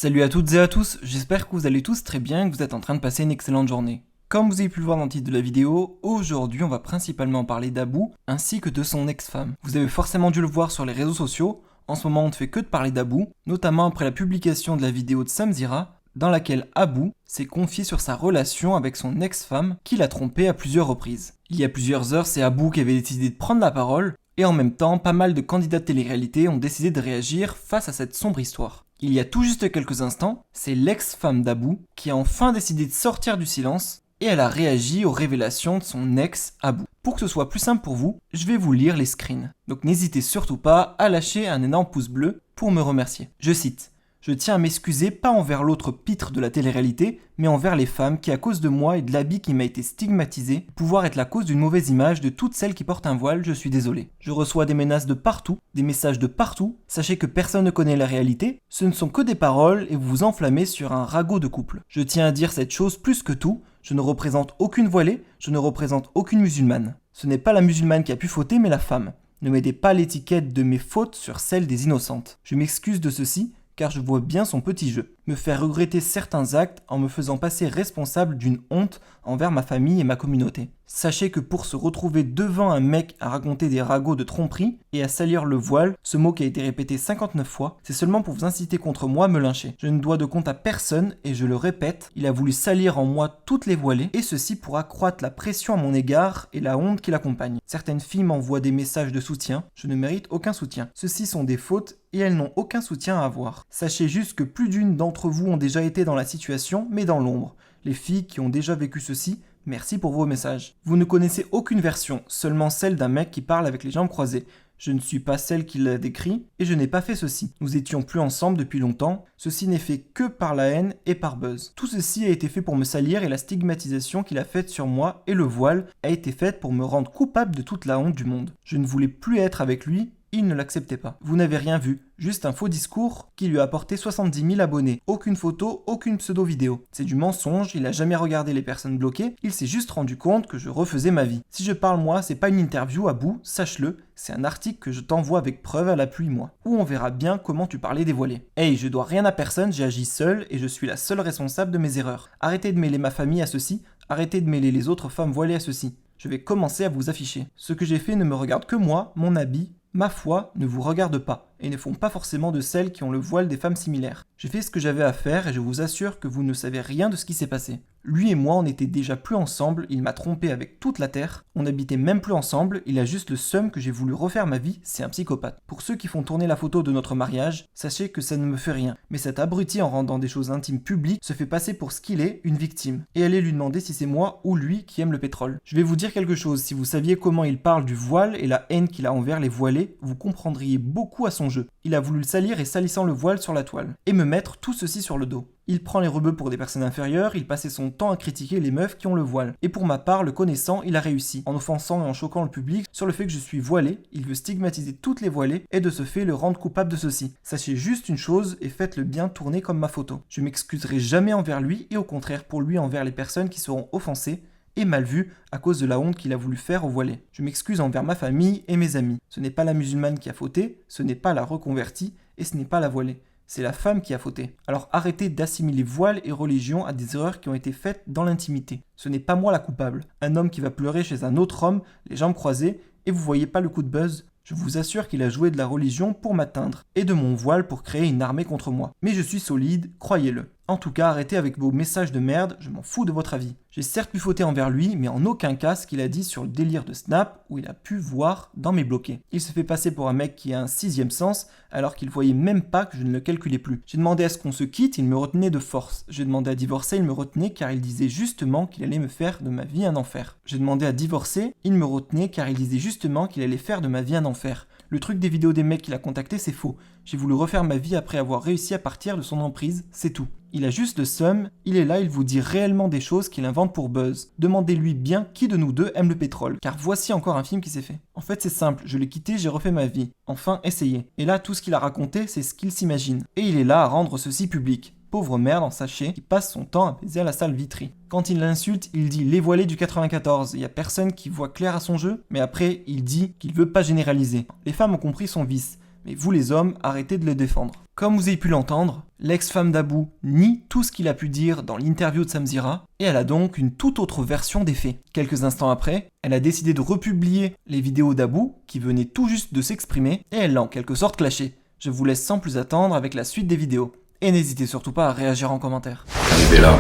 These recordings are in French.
Salut à toutes et à tous, j'espère que vous allez tous très bien et que vous êtes en train de passer une excellente journée. Comme vous avez pu le voir dans le titre de la vidéo, aujourd'hui on va principalement parler d'Abou ainsi que de son ex-femme. Vous avez forcément dû le voir sur les réseaux sociaux, en ce moment on ne fait que de parler d'Abou, notamment après la publication de la vidéo de Samzira, dans laquelle Abou s'est confié sur sa relation avec son ex-femme qui l'a trompé à plusieurs reprises. Il y a plusieurs heures, c'est Abou qui avait décidé de prendre la parole, et en même temps, pas mal de candidats de télé-réalité ont décidé de réagir face à cette sombre histoire. Il y a tout juste quelques instants, c'est l'ex-femme d'Abou qui a enfin décidé de sortir du silence et elle a réagi aux révélations de son ex Abou. Pour que ce soit plus simple pour vous, je vais vous lire les screens. Donc n'hésitez surtout pas à lâcher un énorme pouce bleu pour me remercier. Je cite: « Je tiens à m'excuser pas envers l'autre pitre de la télé-réalité, mais envers les femmes qui, à cause de moi et de l'habit qui m'a été stigmatisé, pouvoir être la cause d'une mauvaise image de toutes celles qui portent un voile, je suis désolé. Je reçois des menaces de partout, des messages de partout, sachez que personne ne connaît la réalité, ce ne sont que des paroles et vous vous enflammez sur un ragot de couple. Je tiens à dire cette chose plus que tout, je ne représente aucune voilée, je ne représente aucune musulmane. Ce n'est pas la musulmane qui a pu fauter, mais la femme. Ne mettez pas l'étiquette de mes fautes sur celle des innocentes. Je m'excuse de ceci, car je vois bien son petit jeu. Me faire regretter certains actes en me faisant passer responsable d'une honte envers ma famille et ma communauté. Sachez que pour se retrouver devant un mec à raconter des ragots de tromperie et à salir le voile, ce mot qui a été répété 59 fois, c'est seulement pour vous inciter contre moi à me lyncher. Je ne dois de compte à personne et je le répète, il a voulu salir en moi toutes les voilées et ceci pour accroître la pression à mon égard et la honte qui l'accompagne. Certaines filles m'envoient des messages de soutien, je ne mérite aucun soutien. Ceux-ci sont des fautes et elles n'ont aucun soutien à avoir. Sachez juste que plus d'une d'entre vous ont déjà été dans la situation, mais dans l'ombre. Les filles qui ont déjà vécu ceci, merci pour vos messages. Vous ne connaissez aucune version, seulement celle d'un mec qui parle avec les jambes croisées. Je ne suis pas celle qui l'a décrit, et je n'ai pas fait ceci. Nous étions plus ensemble depuis longtemps, ceci n'est fait que par la haine et par buzz. Tout ceci a été fait pour me salir et la stigmatisation qu'il a faite sur moi et le voile a été faite pour me rendre coupable de toute la honte du monde. Je ne voulais plus être avec lui, il ne l'acceptait pas. Vous n'avez rien vu, juste un faux discours qui lui a apporté 70 000 abonnés. Aucune photo, aucune pseudo-vidéo. C'est du mensonge, il a jamais regardé les personnes bloquées, il s'est juste rendu compte que je refaisais ma vie. Si je parle moi, c'est pas une interview à bout, sache-le, c'est un article que je t'envoie avec preuve à l'appui moi, où on verra bien comment tu parlais dévoilé. Hey, je dois rien à personne, j'ai agi seul et je suis la seule responsable de mes erreurs. Arrêtez de mêler ma famille à ceci, arrêtez de mêler les autres femmes voilées à ceci. Je vais commencer à vous afficher. Ce que j'ai fait ne me regarde que moi, mon habit, ma foi ne vous regarde pas, et ne font pas forcément de celles qui ont le voile des femmes similaires. J'ai fait ce que j'avais à faire et je vous assure que vous ne savez rien de ce qui s'est passé. Lui et moi, on n'était déjà plus ensemble, il m'a trompé avec toute la terre, on n'habitait même plus ensemble, il a juste le seum que j'ai voulu refaire ma vie, c'est un psychopathe. Pour ceux qui font tourner la photo de notre mariage, sachez que ça ne me fait rien. Mais cet abruti, en rendant des choses intimes publiques, se fait passer pour ce qu'il est, une victime. Et allez lui demander si c'est moi ou lui qui aime le pétrole. Je vais vous dire quelque chose, si vous saviez comment il parle du voile et la haine qu'il a envers les voilés, vous comprendriez beaucoup à son jeu. Il a voulu le salir et salissant le voile sur la toile. Et me mettre tout ceci sur le dos. Il prend les rebeux pour des personnes inférieures, il passait son temps à critiquer les meufs qui ont le voile. Et pour ma part, le connaissant, il a réussi. En offensant et en choquant le public sur le fait que je suis voilé, il veut stigmatiser toutes les voilées et de ce fait le rendre coupable de ceci. Sachez juste une chose et faites-le bien tourner comme ma photo. Je m'excuserai jamais envers lui et au contraire pour lui envers les personnes qui seront offensées et mal vu à cause de la honte qu'il a voulu faire au voilé. Je m'excuse envers ma famille et mes amis. Ce n'est pas la musulmane qui a fauté, ce n'est pas la reconvertie et ce n'est pas la voilée. C'est la femme qui a fauté. Alors arrêtez d'assimiler voile et religion à des erreurs qui ont été faites dans l'intimité. Ce n'est pas moi la coupable. Un homme qui va pleurer chez un autre homme, les jambes croisées, et vous voyez pas le coup de buzz. Je vous assure qu'il a joué de la religion pour m'atteindre, et de mon voile pour créer une armée contre moi. Mais je suis solide, croyez-le. En tout cas, arrêtez avec vos messages de merde, je m'en fous de votre avis. J'ai certes pu fauter envers lui, mais en aucun cas ce qu'il a dit sur le délire de Snap, où il a pu voir dans mes bloqués. Il se fait passer pour un mec qui a un sixième sens, alors qu'il voyait même pas que je ne le calculais plus. J'ai demandé à ce qu'on se quitte, il me retenait de force. J'ai demandé à divorcer, il me retenait car il disait justement qu'il allait me faire de ma vie un enfer. J'ai demandé à divorcer, il me retenait car il disait justement qu'il allait faire de ma vie un enfer. Le truc des vidéos des mecs qu'il a contactés, c'est faux. J'ai voulu refaire ma vie après avoir réussi à partir de son emprise, c'est tout. Il a juste le seum, il est là, il vous dit réellement des choses qu'il invente pour buzz. Demandez-lui bien qui de nous deux aime le pétrole, car voici encore un film qui s'est fait. En fait c'est simple, je l'ai quitté, j'ai refait ma vie. Enfin, essayez. Et là, tout ce qu'il a raconté, c'est ce qu'il s'imagine. Et il est là à rendre ceci public. Pauvre merde en sachet qui passe son temps à baiser à la salle Vitry. Quand il l'insulte, il dit les voilés du 94. Il y a personne qui voit clair à son jeu, mais après, il dit qu'il veut pas généraliser. Les femmes ont compris son vice. Mais vous les hommes, arrêtez de le défendre. Comme vous avez pu l'entendre, l'ex-femme d'Abou nie tout ce qu'il a pu dire dans l'interview de Samzira, et elle a donc une toute autre version des faits. Quelques instants après, elle a décidé de republier les vidéos d'Abou, qui venait tout juste de s'exprimer, et elle l'a en quelque sorte clashé. Je vous laisse sans plus attendre avec la suite des vidéos. Et n'hésitez surtout pas à réagir en commentaire. Arrivé là,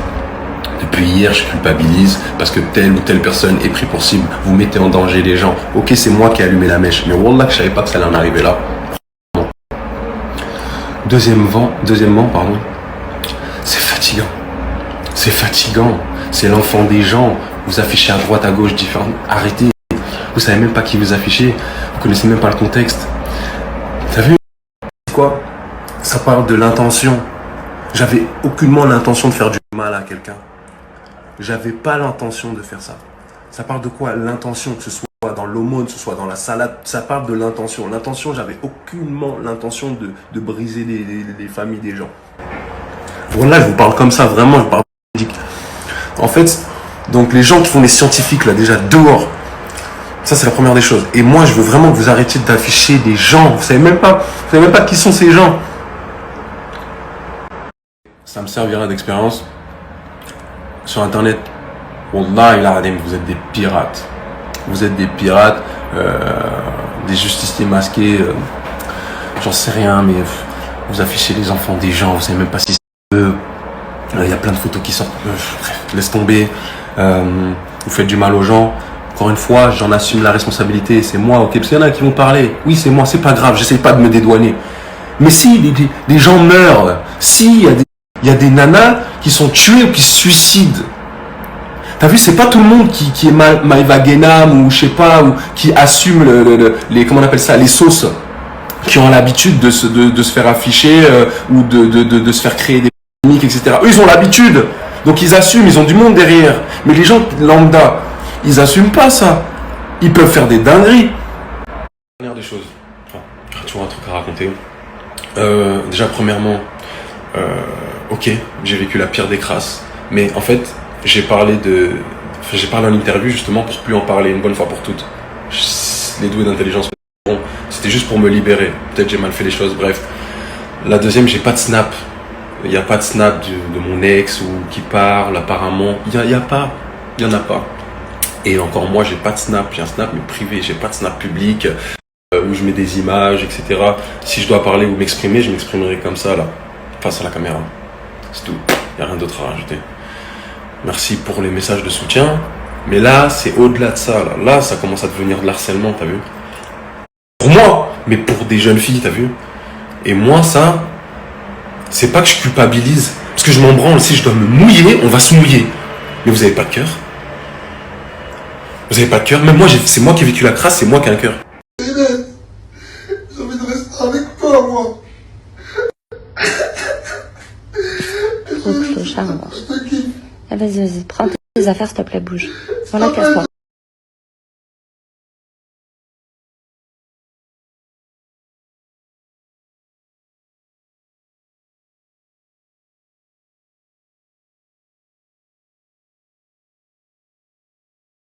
depuis hier je culpabilise parce que telle ou telle personne est pris pour cible, vous mettez en danger les gens. Ok, c'est moi qui ai allumé la mèche, mais wallah que je savais pas que ça allait en arriver là. Deuxièmement, c'est fatigant. C'est fatigant. C'est l'enfant des gens. Vous affichez à droite, à gauche, différents. Arrêtez. Vous savez même pas qui vous affichez. Vous connaissez même pas le contexte. T'as vu? C'est quoi? Ça parle de l'intention. J'avais aucunement l'intention de faire du mal à quelqu'un. J'avais pas l'intention de faire ça. Ça parle de quoi? L'intention, que ce soit dans l'aumône, que ce soit dans la salade, ça parle de l'intention. L'intention, j'avais aucunement l'intention de briser les familles des gens. Voilà, je vous parle comme ça, vraiment, je vous parle politique. En fait, donc les gens qui font les scientifiques, là, déjà, dehors, ça c'est la première des choses. Et moi, je veux vraiment que vous arrêtiez d'afficher des gens. Vous savez même pas qui sont ces gens. Ça me servira d'expérience. Sur Internet, Wallah il adim, vous êtes des pirates. Vous êtes des pirates, des justiciers masqués, j'en sais rien, mais vous affichez les enfants des gens, vous savez même pas si c'est eux. Il y a plein de photos qui sortent, bref, laisse tomber. Vous faites du mal aux gens. Encore une fois, j'en assume la responsabilité, c'est moi, ok, parce qu'il y en a qui vont parler. Oui, c'est moi, c'est pas grave, j'essaye pas de me dédouaner. Mais si des gens meurent, si il y a des nanas qui sont tuées ou qui se suicident. T'as vu, c'est pas tout le monde qui est Maïva Genam ou je sais pas, ou qui assume les comment on appelle ça, les sauces, qui ont l'habitude de se faire afficher ou de se faire créer des polémiques, etc. Eux, ils ont l'habitude, donc ils assument, ils ont du monde derrière. Mais les gens lambda, ils assument pas ça. Ils peuvent faire des dingueries. Dernière des choses, j'ai toujours un truc à raconter. Déjà, premièrement, ok, j'ai vécu la pire des crasses, mais en fait, j'ai parlé en interview justement pour plus en parler une bonne fois pour toutes. Les doués d'intelligence, bon, c'était juste pour me libérer. Peut-être j'ai mal fait les choses, bref. La deuxième, j'ai pas de snap. Il n'y a pas de snap de mon ex ou qui parle apparemment. Il y en a pas. Et encore moi, j'ai pas de snap. J'ai un snap mais privé. J'ai pas de snap public où je mets des images, etc. Si je dois parler ou m'exprimer, je m'exprimerai comme ça là, face à la caméra. C'est tout. Il n'y a rien d'autre à rajouter. Merci pour les messages de soutien. Mais là, c'est au-delà de ça. Là, ça commence à devenir de l'harcèlement, t'as vu? Pour moi, mais pour des jeunes filles, t'as vu? Et moi, ça, c'est pas que je culpabilise. Parce que je m'en branle. Si je dois me mouiller, on va se mouiller. Mais vous avez pas de cœur? Vous avez pas de cœur? Même moi, c'est moi qui ai vécu la crasse, c'est moi qui ai un cœur. J'ai envie de rester avec toi, moi. Trop de clochard, moi. Vas-y, prends tes affaires, s'il te plaît, bouge. Voilà, casse-toi.